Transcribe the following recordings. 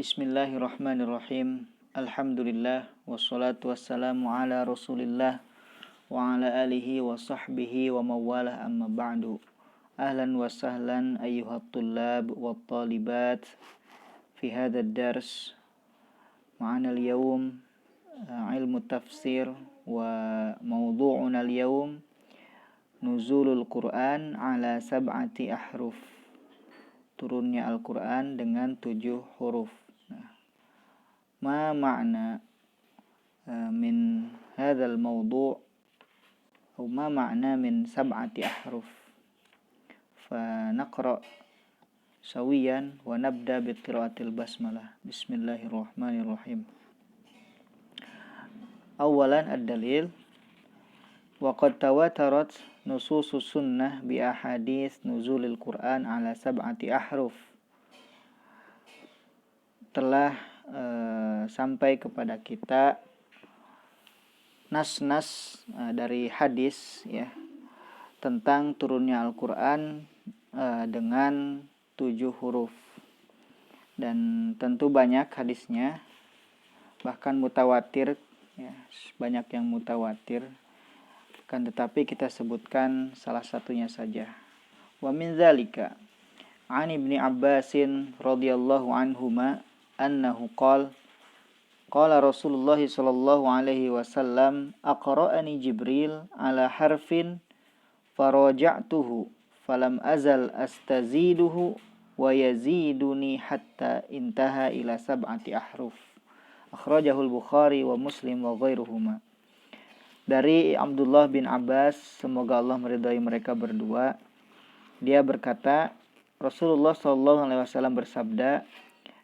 Bismillahirrahmanirrahim. Alhamdulillah wassalatu wassalamu ala Rasulillah wa ala alihi wa sahbihi wa mawalah amma ba'du. Ahlan wa sahlan ayyuhat tullab wa talibat fi hadha ad-dars. Ma'ana al-yawm ilmu tafsir wa mawdu'una al-yawm nuzulul Qur'an ala sab'ati ahruf. Turunnya Al-Qur'an dengan 7 huruf. ما معنى من هذا الموضوع أو ما معنى من 7 أحرف فنقرأ سويا ونبدأ بقراءة البسملة. بسم الله الرحمن الرحيم. أولا الدليل وقد تواترت نصوص السنة بأحاديث نزول القرآن على 7 أحرف. Telah sampai kepada kita nas-nas dari hadis ya tentang turunnya Al-Qur'an dengan 7 huruf, dan tentu banyak hadisnya, bahkan mutawatir ya, banyak yang mutawatir, kan, tetapi kita sebutkan salah satunya saja. Wa min dzalika an Ibnu Abbasin radhiyallahu anhuma annahu qala Rasulullah sallallahu alaihi wasallam aqra'ani Jibril ala harfin faraja'tuhu falam azal astaziduhu wa yaziduni hatta intaha ila 7 ahruf. Akhrajahul Bukhari wa Muslim wa ghairuhuma. Dari Abdullah bin Abbas, semoga Allah meridai mereka berdua, dia berkata, Rasulullah sallallahu alaihi wasallam bersabda,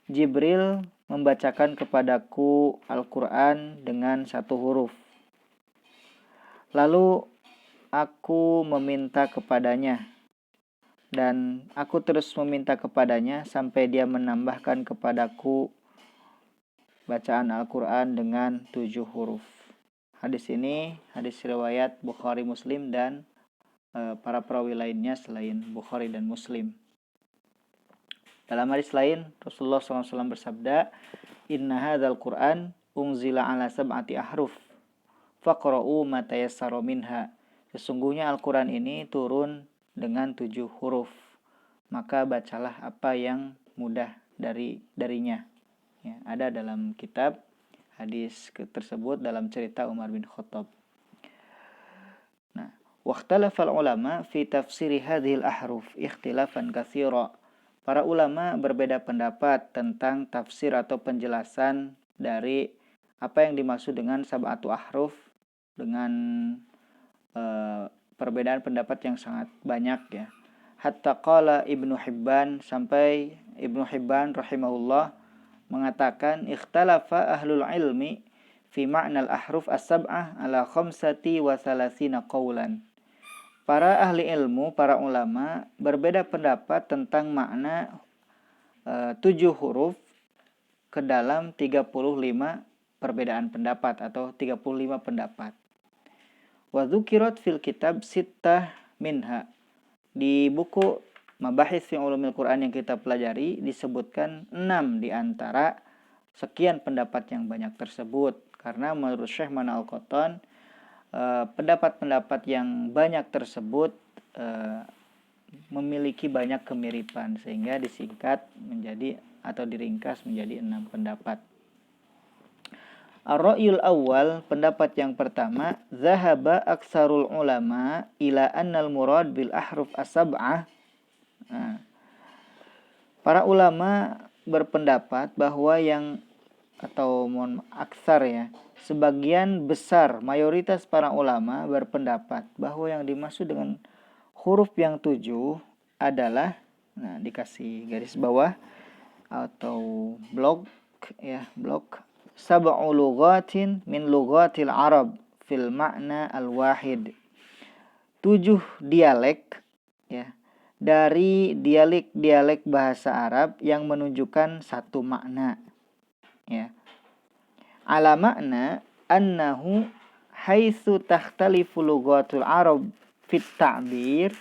Jibril membacakan kepadaku Al-Quran dengan 1 huruf. Lalu aku meminta kepadanya, dan aku terus meminta kepadanya sampai dia menambahkan kepadaku bacaan Al-Quran dengan 7 huruf. Hadis ini hadis riwayat Bukhari, Muslim, dan para perawi lainnya selain Bukhari dan Muslim. Dalam hadis lain, Rasulullah SAW bersabda, Inna hadzal Qur'an unzila ala 7 ahruf, faqra'u ma tayassara minha. Sesungguhnya Al-Quran ini turun dengan 7 huruf, maka bacalah apa yang mudah darinya. Ya, ada dalam kitab hadis tersebut dalam cerita Umar bin Khattab. Nah, waqtalafal ulama fi tafsiri hadhil ahruf ikhtilafan katsira. Para ulama berbeda pendapat tentang tafsir atau penjelasan dari apa yang dimaksud dengan 7 ahruf, dengan perbedaan pendapat yang sangat banyak ya. Hatta qala Ibnu Hibban, sampai Ibnu Hibban rahimahullah mengatakan ikhtalafa ahlul ilmi fi ma'nal ahruf as-sab'ah ala 35 qawlan. Para ahli ilmu, para ulama berbeda pendapat tentang makna 7 huruf ke dalam 35 perbedaan pendapat atau 35 pendapat. Wa dzukirat fil kitab sittah minha. Di buku Mabahis fi Ulumil Quran yang kita pelajari disebutkan 6 di antara sekian pendapat yang banyak tersebut, karena menurut Syekh Mana Al-Qattan pendapat-pendapat yang banyak tersebut memiliki banyak kemiripan, sehingga disingkat menjadi atau diringkas menjadi 6 pendapat. Ar-ra'yul awal, pendapat yang pertama, zahaba aksarul ulama ila annal murad bil ahruf as-sab'ah. Para ulama berpendapat bahwa aksar ya, sebagian besar mayoritas para ulama berpendapat bahwa yang dimaksud dengan huruf yang 7 adalah, dikasih garis bawah atau blok sab'u lughatin min lughatil Arab fil ma'na al-wahid. 7 dialek ya, dari dialek-dialek bahasa Arab yang menunjukkan satu makna ya. Ala makna annahu haitsu takhtalifu lughatul Arab fit ta'bir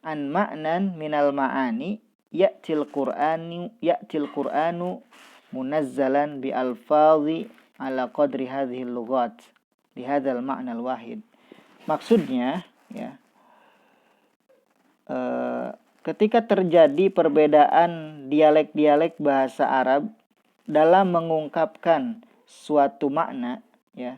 an ma'nan minal ma'ani ya'til Qur'anu munazzalan bi alfazi ala qadri hadhihi lughat li hadzal ma'na al-wahid. Maksudnya ya, ketika terjadi perbedaan dialek-dialek bahasa Arab dalam mengungkapkan suatu makna ya,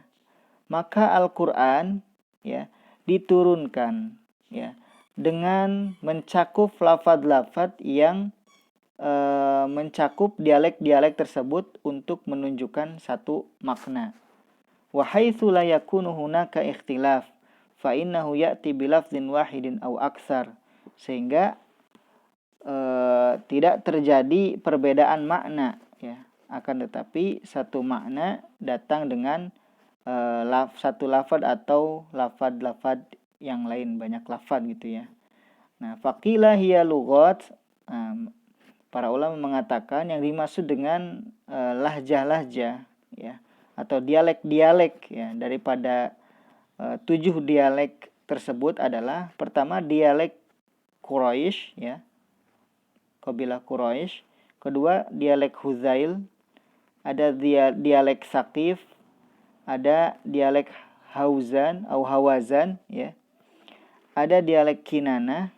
maka Al-Qur'an ya diturunkan ya dengan mencakup lafaz-lafaz yang mencakup dialek-dialek tersebut untuk menunjukkan satu makna. Wa haitsu la yakunu hunaka ikhtilaf fa innahu ya'ti bi lafzin wahidin aw aktsar, sehingga tidak terjadi perbedaan makna ya, akan tetapi satu makna datang dengan satu lafaz atau lafaz-lafaz yang lain, banyak lafaz gitu ya. Nah, faqila hiya lughat, para ulama mengatakan yang dimaksud dengan lahjah-lahjah ya, atau dialek-dialek ya daripada 7 dialek tersebut adalah pertama dialek Quraisy ya, kabilah Quraisy, kedua dialek Huzail, ada dialek Saqif, ada dialek Hauzan atau Hawazan ya, ada dialek Kinana,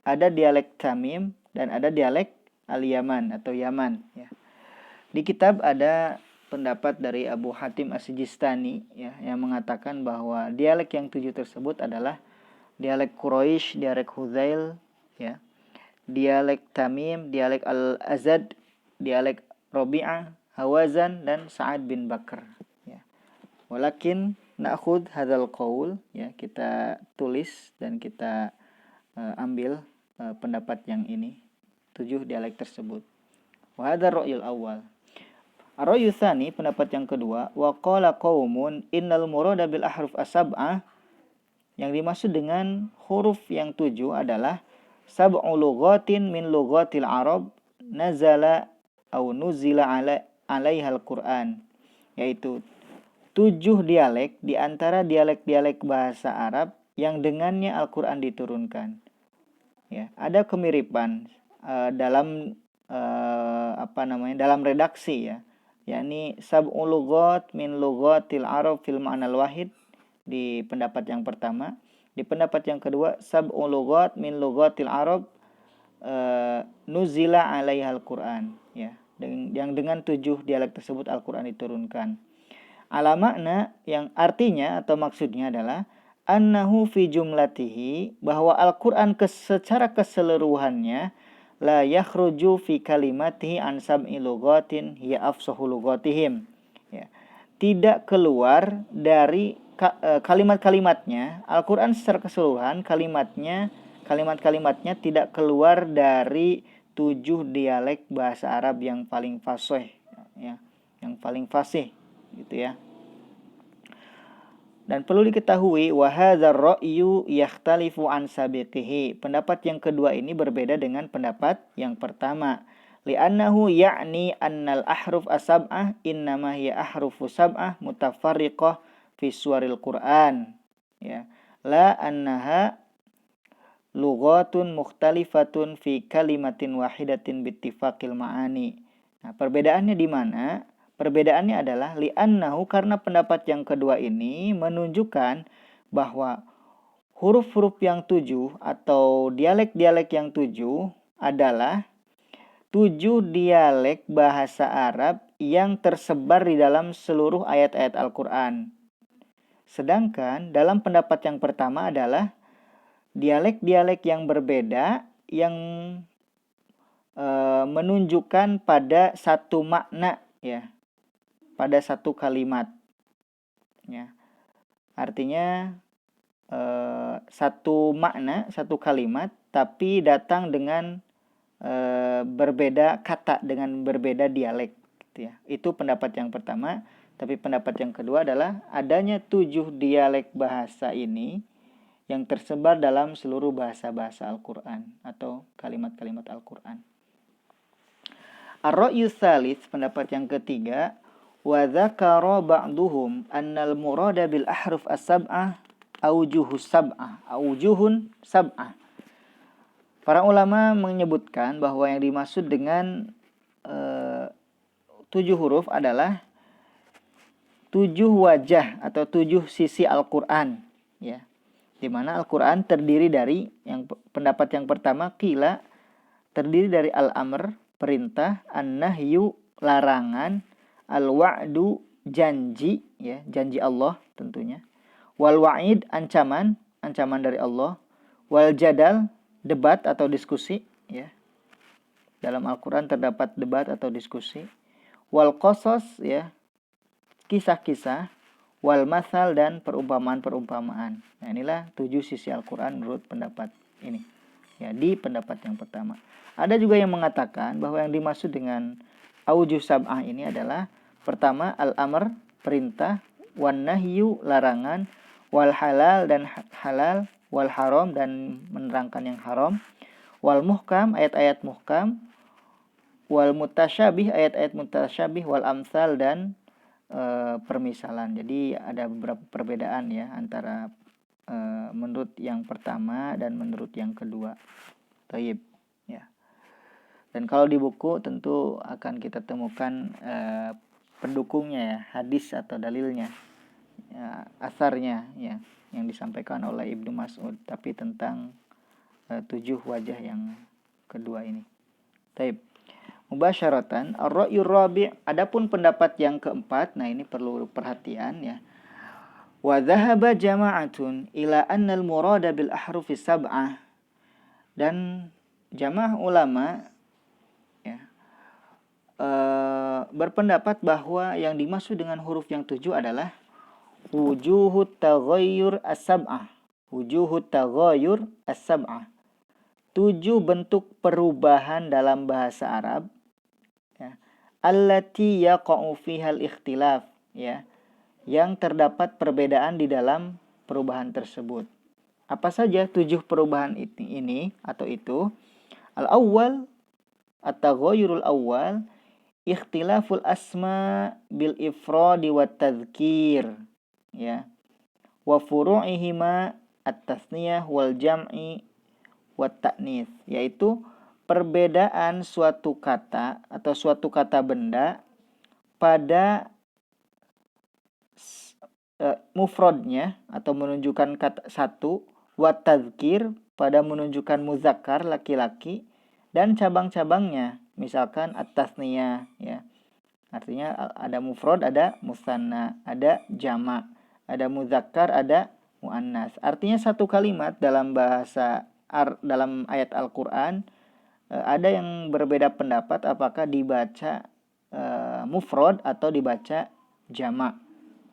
ada dialek Tamim, dan ada dialek Al-Yaman atau Yaman ya. Di kitab ada pendapat dari Abu Hatim As-Sijistani ya, yang mengatakan bahwa dialek yang 7 tersebut adalah dialek Quraisy, dialek Huzail ya, dialek Tamim, dialek Al-Azad, dialek Rabi'ah, Hawazan, dan Sa'ad bin Bakr ya. Walakin na'khudh hadzal qaul ya, kita tulis dan kita ambil pendapat yang ini, 7 dialek tersebut. Wa hadzal ra'yul awal. Ar-ra'yu tsani, pendapat yang kedua, wa qala qaumun innal murada bil ahruf as-sab'ah, yang dimaksud dengan huruf yang 7 adalah sab'u lughatin min lughatil Arab nazala au nuzila alaihal Qur'an, yaitu 7 dialek di antara dialek-dialek bahasa Arab yang dengannya Al-Qur'an diturunkan. Ya, ada kemiripan dalam dalam redaksi ya, yakni sab'u lughat min lughatil Arab fil ma'nal wahid di pendapat yang pertama. Di pendapat yang kedua, sab'u lughat min lughatil Arab nuzila alaihal Qur'an ya, yang dengan 7 dialek tersebut Al-Qur'an diturunkan. Ala makna, yang artinya atau maksudnya adalah annahu fi jumlatihi, bahwa Al-Qur'an secara keseluruhannya la yakhruju fi kalimatihi an sab'i lughatin hiya afsahu lughatihim ya, tidak keluar dari kalimat-kalimatnya. Al-Qur'an secara keseluruhan kalimat-kalimatnya tidak keluar dari 7 dialek bahasa Arab yang paling fasih ya, yang paling fasih gitu ya. Dan perlu diketahui wa hadzal ra'yu yakhtalifu an sabiqihi, pendapat yang kedua ini berbeda dengan pendapat yang pertama. Li'annahu ya'ni annal ahruf as-sab'ah innama hiya ahrufu sab'ah mutafarriqah fi suwaril Qur'an ya, la annaha lughatun mukhtalifatun fi kalimatin wahidatin bittifaqil ma'ani. Nah, perbedaannya di mana? Perbedaannya adalah li'annahu, karena pendapat yang kedua ini menunjukkan bahwa huruf-huruf yang 7 atau dialek-dialek yang 7 adalah 7 dialek bahasa Arab yang tersebar di dalam seluruh ayat-ayat Al-Qur'an. Sedangkan dalam pendapat yang pertama adalah dialek-dialek yang berbeda yang menunjukkan pada satu makna ya, pada satu kalimat ya. Artinya satu makna, satu kalimat, tapi datang dengan berbeda kata, dengan berbeda dialek gitu ya. Itu pendapat yang pertama. Tapi pendapat yang kedua adalah adanya 7 dialek bahasa ini yang tersebar dalam seluruh bahasa-bahasa Al-Qur'an atau kalimat-kalimat Al-Qur'an. Ar-ra'yu tsalits, pendapat yang ketiga, wa dzakara ba'duhum annal murada bil ahruf as-sab'ah aujuhun sab'ah. Para ulama menyebutkan bahwa yang dimaksud dengan 7 huruf adalah 7 wajah atau 7 sisi Al-Qur'an, ya. Di mana Al-Qur'an terdiri dari pendapat yang pertama qila terdiri dari al-amr perintah, an-nahyu larangan, al-wa'du janji, ya, janji Allah tentunya. Wal wa'id ancaman dari Allah. Wal jadal debat atau diskusi, ya. Dalam Al-Qur'an terdapat debat atau diskusi. Wal qasas, ya, kisah-kisah. Wal masal dan perumpamaan-perumpamaan. Nah, inilah 7 sisi Al-Qur'an menurut pendapat ini. Ya, di pendapat yang pertama. Ada juga yang mengatakan bahwa yang dimaksud dengan aujuh sab'ah ini adalah pertama al-amr perintah, wan nahyu larangan, wal halal dan halal, wal haram dan menerangkan yang haram, wal muhkam ayat-ayat muhkam, wal mutasyabih ayat-ayat mutasyabih, wal amsal dan permisalan. Jadi ada beberapa perbedaan, ya, antara menurut yang pertama dan menurut yang kedua. Taib, ya. Dan kalau di buku tentu akan kita temukan pendukungnya, ya, hadis atau dalilnya, ya, asarnya, ya, yang disampaikan oleh Ibnu Mas'ud, tapi tentang 7 wajah yang kedua ini. Taib. Mubasyaratan ar-ra'yu rabi', adapun pendapat yang keempat, nah ini perlu perhatian, ya. Wa dhahaba jama'atun ila anna al-murada bil ahrufi sab'ah, dan jamaah ulama, ya, berpendapat bahwa yang dimaksud dengan huruf yang 7 adalah wujuhut taghayyur as-sab'ah. Wujuhut taghayyur as-sab'ah. 7 bentuk perubahan dalam bahasa Arab, ya, allati yaqa'u fihal ikhtilaf, ya, yang terdapat perbedaan di dalam perubahan tersebut. Apa saja 7 perubahan ini atau itu? Al-awwal at-taghayyurul awwal ikhtilaful asma bil ifradi wat tadhkir, ya, wa furu'ihima at-tasniyah wal jam'i wat ta'nits, yaitu perbedaan suatu kata atau suatu kata benda pada mufradnya atau menunjukkan kata satu, wat tadzkir pada menunjukkan muzakkar laki-laki, dan cabang-cabangnya misalkan at-tasniyah, ya. Artinya ada mufrad, ada musanna, ada jama', ada muzakkar, ada muannas. Artinya satu kalimat dalam dalam ayat Al-Qur'an ada yang berbeda pendapat apakah dibaca mufrad atau dibaca jama'.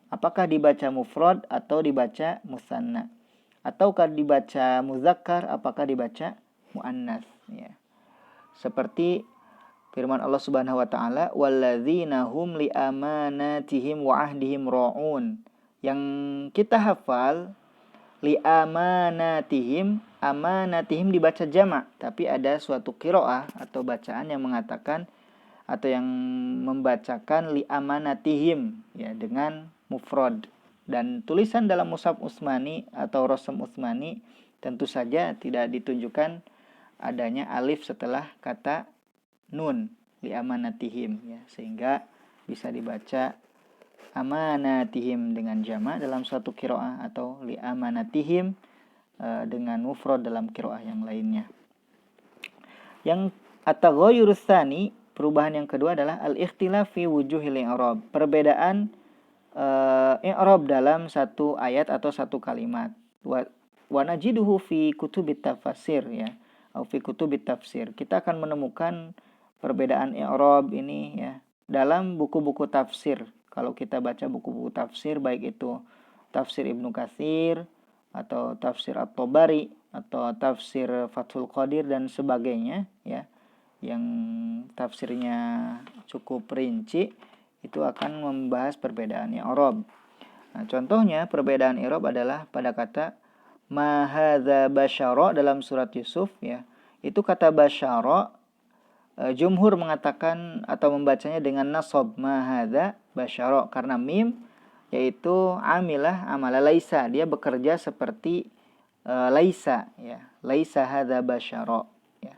Apakah dibaca mufrad atau dibaca musanna, ataukah dibaca muzakkar, apakah dibaca muannas, ya. Seperti firman Allah Subhanahu wa taala, walladzina hum li amanatihim wa ahdihim ra'un. Yang kita hafal li amanatihim, amanatihim dibaca jama', tapi ada suatu qiraah atau bacaan yang mengatakan atau yang membacakan li amanatihim, ya, dengan mufrad. Dan tulisan dalam mushaf Utsmani atau Rasm Utsmani tentu saja tidak ditunjukkan adanya alif setelah kata nun, li amanatihim, ya, sehingga bisa dibaca amanatihim dengan jama' dalam suatu qiraah atau li amanatihim dengan mufrad dalam qiraah yang lainnya. Yang at-taghayyurus tsani, perubahan yang kedua adalah al-ikhtilaf fi wujuhil i'rab, perbedaan i'rab dalam satu ayat atau satu kalimat. Wa najiduhu fi kutubit tafsir, ya, atau fi kutubit tafsir. Kita akan menemukan perbedaan i'rab ini, ya, dalam buku-buku tafsir. Kalau kita baca buku-buku tafsir, baik itu tafsir Ibnu Katsir atau tafsir At-Tabari atau tafsir Fathul Qadir dan sebagainya, ya, yang tafsirnya cukup rinci, itu akan membahas perbedaan i'rab. Nah, contohnya perbedaan i'rab adalah pada kata ma hadza basyara dalam surat Yusuf, ya. Itu kata basyara jumhur mengatakan atau membacanya dengan nasab ma hadza basyara karena mim, yaitu amilah amala laisa, dia bekerja seperti laisa, ya. Laisa hadza basyara, ya.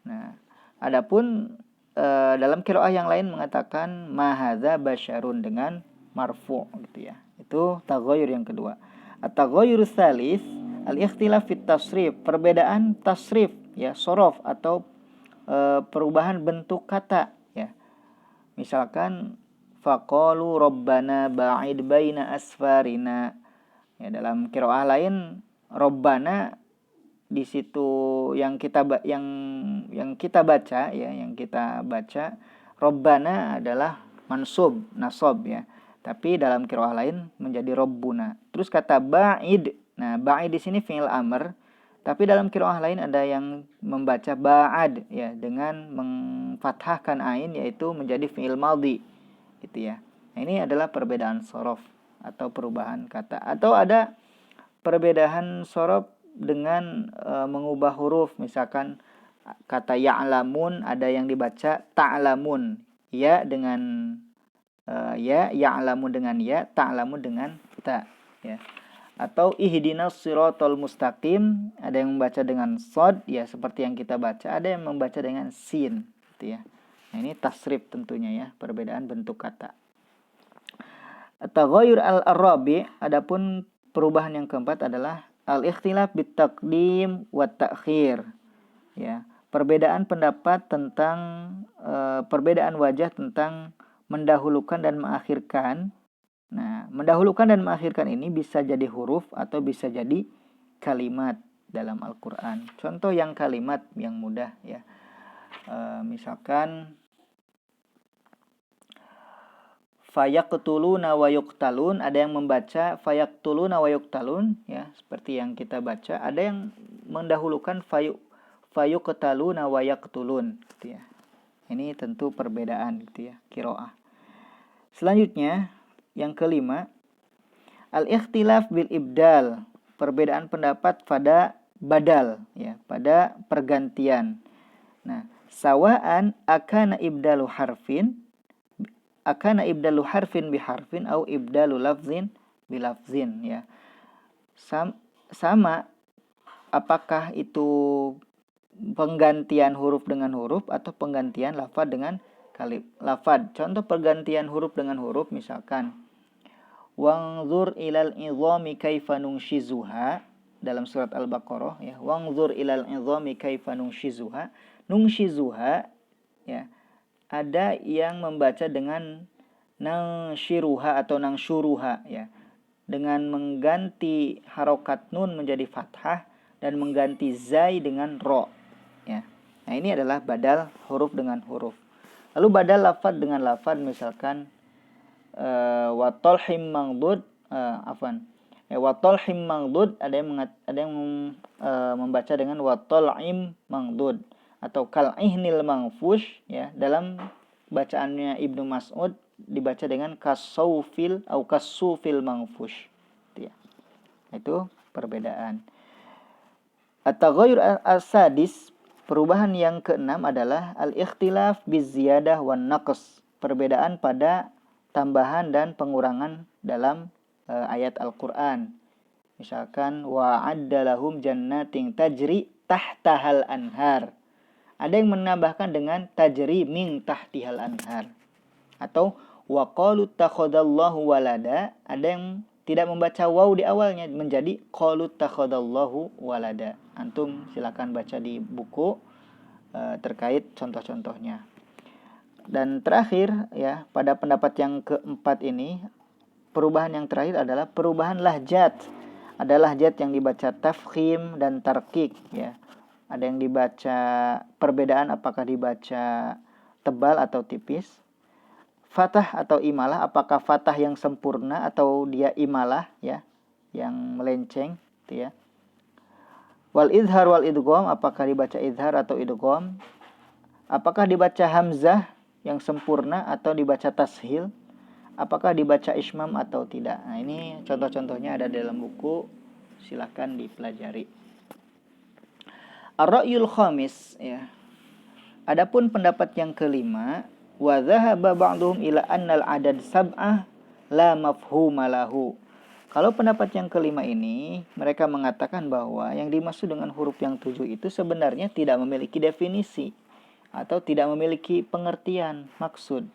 Nah, adapun dalam qiraah yang lain mengatakan ma hadza basyarun dengan marfu' gitu ya. Itu taghayyur yang kedua. At-taghayyur tsalis al-ikhtilaf fit tasrif, perbedaan tasrif ya, sorof atau perubahan bentuk kata ya. Misalkan faqalu rabbana ba'id baina asfarina. Ya, dalam qiraah lain rabbana di situ yang kita baca ya, yang kita baca rabbana adalah mansub, nasab ya. Tapi dalam qiraah lain menjadi rabbuna. Terus kata ba'id. Nah, ba'id di sini fi'il amr, tapi dalam qiraah lain ada yang membaca ba'ad ya dengan mengfathahkan ain, yaitu menjadi fi'il madhi gitu ya. Nah, ini adalah perbedaan sorof atau perubahan kata. Atau ada perbedaan sorof dengan mengubah huruf. Misalkan kata ya'lamun ada yang dibaca ta'lamun, ya dengan ya, ya'lamun dengan ya, ta'lamun dengan ta ya. Atau ihdinas siratal mustaqim, ada yang membaca dengan shad ya seperti yang kita baca, ada yang membaca dengan sin gitu ya. Nah, ini tasrif tentunya ya, perbedaan bentuk kata. At-taghayyur al-rabi', adapun perubahan yang keempat adalah al-ikhtilaf bit taqdim wa ta'khir. Ya, perbedaan pendapat tentang perbedaan wajah tentang mendahulukan dan mengakhirkan. Nah, mendahulukan dan mengakhirkan ini bisa jadi huruf atau bisa jadi kalimat dalam Al-Qur'an. Contoh yang kalimat yang mudah ya. Misalkan fayaqtuluna wa yuqtalun, ada yang membaca fayaqtuluna wa yuqtalun ya, seperti yang kita baca. Ada yang mendahulukan fayuqtaluna wa yaqtulun gitu ya. Ini tentu perbedaan gitu ya, qiraah. Selanjutnya yang kelima, al-ikhtilaf bil ibdal, perbedaan pendapat pada badal ya, pada pergantian. Nah, sawaan akana ibdalu harfin bi harfin au ibdalu lafzin bi lafzin ya. Sama apakah itu penggantian huruf dengan huruf atau penggantian lafaz dengan lafaz. Contoh pergantian huruf dengan huruf, misalkan wangzur ilal idhami kaifa nunshizuha dalam surat Al-Baqarah ya, wangzur ilal idhami kaifa nunshizuha. Nunshizuha ya, ada yang membaca dengan nangshiruha atau nangsyuruha ya, dengan mengganti harokat nun menjadi fathah dan mengganti zai dengan ro ya. Nah, ini adalah badal huruf dengan huruf. Lalu badal lafaz dengan lafaz, misalkan wa talhim mangdud wa talhim mangdud, ada yang membaca dengan wa tal'im mangdud atau kal'ihnil mangfush ya. Dalam bacaannya Ibnu Mas'ud dibaca dengan kasufil atau kasufil mangfush ya. Itu perbedaan. At-taghayyur as-sadis, perubahan yang keenam adalah al-ikhtilaf biziyadah wan naqs, perbedaan pada tambahan dan pengurangan dalam ayat Al-Qur'an. Misalkan wa'adda lahum jannatin tajri tahtahal anhar. Ada yang menambahkan dengan tajri min tahtihal anhar. Atau waqalu takhadallahu walada, ada yang tidak membaca waw di awalnya menjadi qalu takhadallahu walada. Antum silakan baca di buku terkait contoh-contohnya. Dan terakhir ya, pada pendapat yang keempat ini, perubahan yang terakhir adalah perubahan lahjat. Ada lahjat yang dibaca tafkhim dan tarqiq ya. Ada yang dibaca, perbedaan apakah dibaca tebal atau tipis. Fathah atau imalah, apakah fathah yang sempurna atau dia imalah ya, yang melenceng gitu ya. Wal idhar wal idgham, apakah dibaca idhar atau idgham. Apakah dibaca hamzah yang sempurna atau dibaca tashil. Apakah dibaca ismam atau tidak. Nah, ini contoh-contohnya ada dalam buku, silakan dipelajari. Ar-ra'yul khamis ya. Adapun pendapat yang kelima, wa dhahaba ba'dhum ila annal adad sab'ah la mafhuma lahu. Kalau pendapat yang kelima ini, mereka mengatakan bahwa yang dimaksud dengan huruf yang 7 itu sebenarnya tidak memiliki definisi atau tidak memiliki pengertian maksud.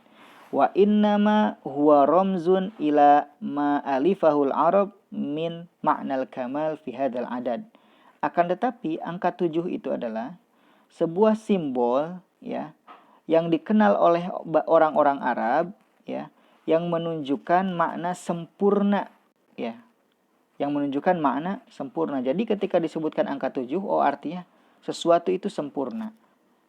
Wa innama huwa ramzun ila ma alifahul Arab min ma'nal kamal fi hadzal adad. Akan tetapi angka 7 itu adalah sebuah simbol ya yang dikenal oleh orang-orang Arab ya, yang menunjukkan makna sempurna ya. Yang menunjukkan makna sempurna. Jadi ketika disebutkan angka 7, artinya sesuatu itu sempurna.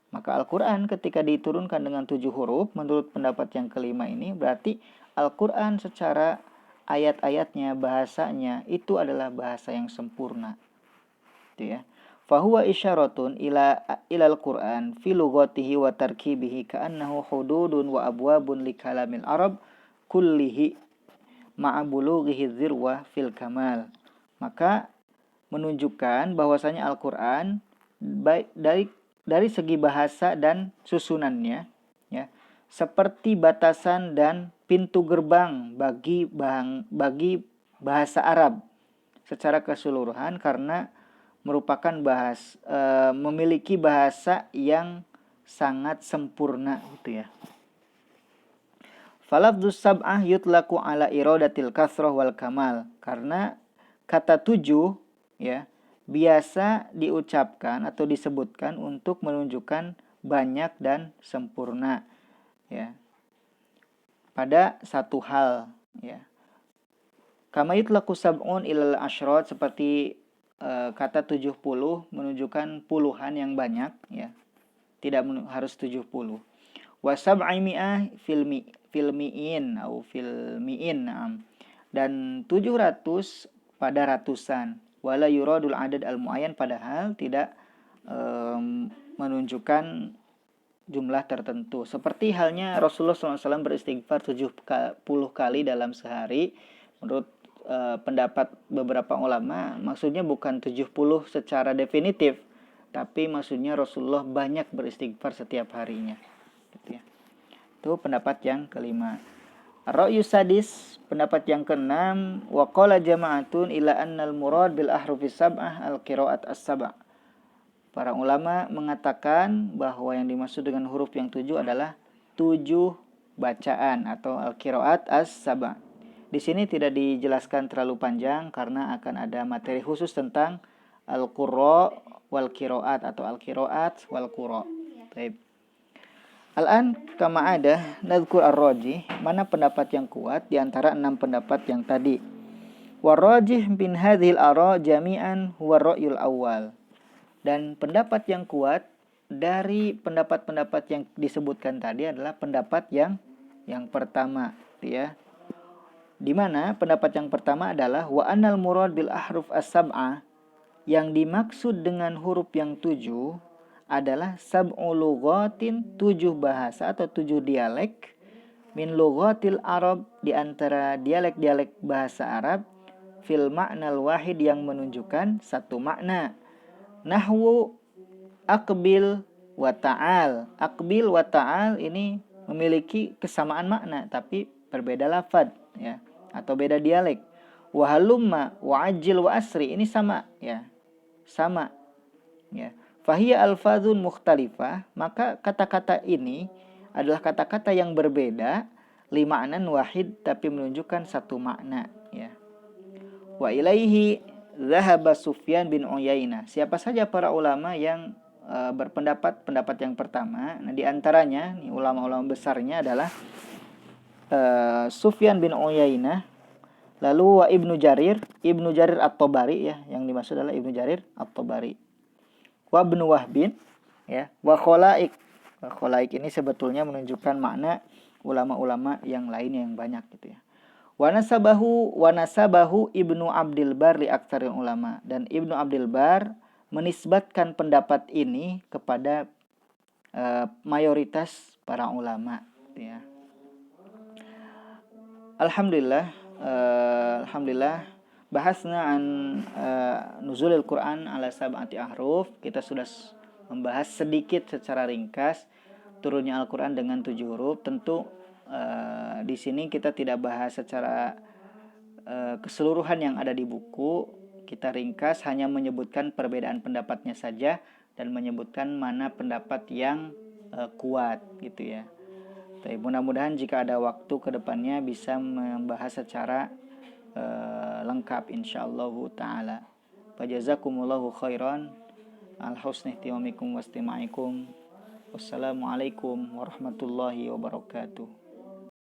Maka Al-Quran ketika diturunkan dengan 7 huruf, menurut pendapat yang kelima ini, berarti Al-Quran secara ayat-ayatnya, bahasanya, itu adalah bahasa yang sempurna. Itu ya. Fahuwa isyaratun ilal Quran fi lughatihi wa tarkibihi ka'annahu hududun wa abwabun li kalamil Arab kullihi ma'a bulughihi dzirwah fil kamal. Maka menunjukkan bahwasanya Al-Quran baik dari segi bahasa dan susunannya ya, seperti batasan dan pintu gerbang bagi bahasa Arab secara keseluruhan, karena merupakan memiliki bahasa yang sangat sempurna gitu ya. Falafdzus sab'ah yutlaku ala iradatil kasrah wal kamal, karena kata 7 ya biasa diucapkan atau disebutkan untuk menunjukkan banyak dan sempurna ya pada satu hal ya. Kama yutlaku sab'un ilal asyrat, seperti kata 70 menunjukkan puluhan yang banyak ya. Tidak harus 70. Wa sab'i mi'ah filmi'in atau filmi'in dan 700 pada ratusan. Wala yuradul adad al-muayyan, padahal tidak menunjukkan jumlah tertentu. Seperti halnya Rasulullah SAW beristighfar 70 kali dalam sehari. Menurut pendapat beberapa ulama, maksudnya bukan 70 secara definitif, tapi maksudnya Rasulullah banyak beristighfar setiap harinya. Gitu ya. Itu pendapat yang kelima. Ar-ra'yu sadis, pendapat yang keenam, wa qala jama'atun ila annal murad bil ahrufis sab'ah al-qira'at as-sab'. Para ulama mengatakan bahwa yang dimaksud dengan huruf yang 7 adalah 7 bacaan atau al-qira'at as-sab'. Di sini tidak dijelaskan terlalu panjang karena akan ada materi khusus tentang al-qurra wal qira'at atau al-qira'at wal qurra. Baik. Al-an kama ada nadhkur ar-rajih, mana pendapat yang kuat di antara 6 pendapat yang tadi. War-rajih bin hadhil ara jami'an huwa ar-ra'yul awal. Dan pendapat yang kuat dari pendapat-pendapat yang disebutkan tadi adalah pendapat yang pertama ya. Di mana pendapat yang pertama adalah wa anal murad bil ahruf as-sab'ah, yang dimaksud dengan huruf yang 7 adalah sab'u lughatin, 7 bahasa atau 7 dialek, min lughatil Arab, di antara dialek-dialek bahasa Arab, fil ma'nal wahid, yang menunjukkan satu makna. Nahwu aqbil wa ta'al. Aqbil wa ta'al ini memiliki kesamaan makna tapi berbeda lafaz ya, atau beda dialek. Wa halumma wa ajil wa asri, ini sama ya. Sama ya. Fahiyya alfadzun mukhtalifah, maka kata-kata ini adalah kata-kata yang berbeda, li ma'nan wahid, tapi menunjukkan satu makna ya. Wa ilaihi zahaba Sufyan bin Uyainah. Siapa saja para ulama yang berpendapat pendapat yang pertama. Nah, di antaranya nih, ulama-ulama besarnya adalah Sufyan bin Uyainah, lalu wa Ibnu Jarir At-Tabari ya, yang dimaksud adalah Ibnu Jarir At-Tabari. Wa Ibnu Wahbin ya, wa khalaik. Khalaik ini sebetulnya menunjukkan makna ulama-ulama yang lain yang banyak gitu ya. Wa nasabahu Ibnu Abdil Bar li aktsaril ulama, dan Ibnu Abdil Bar menisbatkan pendapat ini kepada mayoritas para ulama gitu ya. Alhamdulillah bahasna an nuzulil Quran ala sab'ati ahruf. Kita sudah membahas sedikit secara ringkas turunnya Al-Quran dengan 7 huruf. Tentu di sini kita tidak bahas secara keseluruhan yang ada di buku. Kita ringkas, hanya menyebutkan perbedaan pendapatnya saja dan menyebutkan mana pendapat yang kuat gitu ya. Tapi mudah-mudahan jika ada waktu ke depannya bisa membahas secara lengkap insyaallah taala. Fajazakumullahu khairan al husni ihtimamikum wastima'ikum. Wassalamualaikum warahmatullahi wabarakatuh.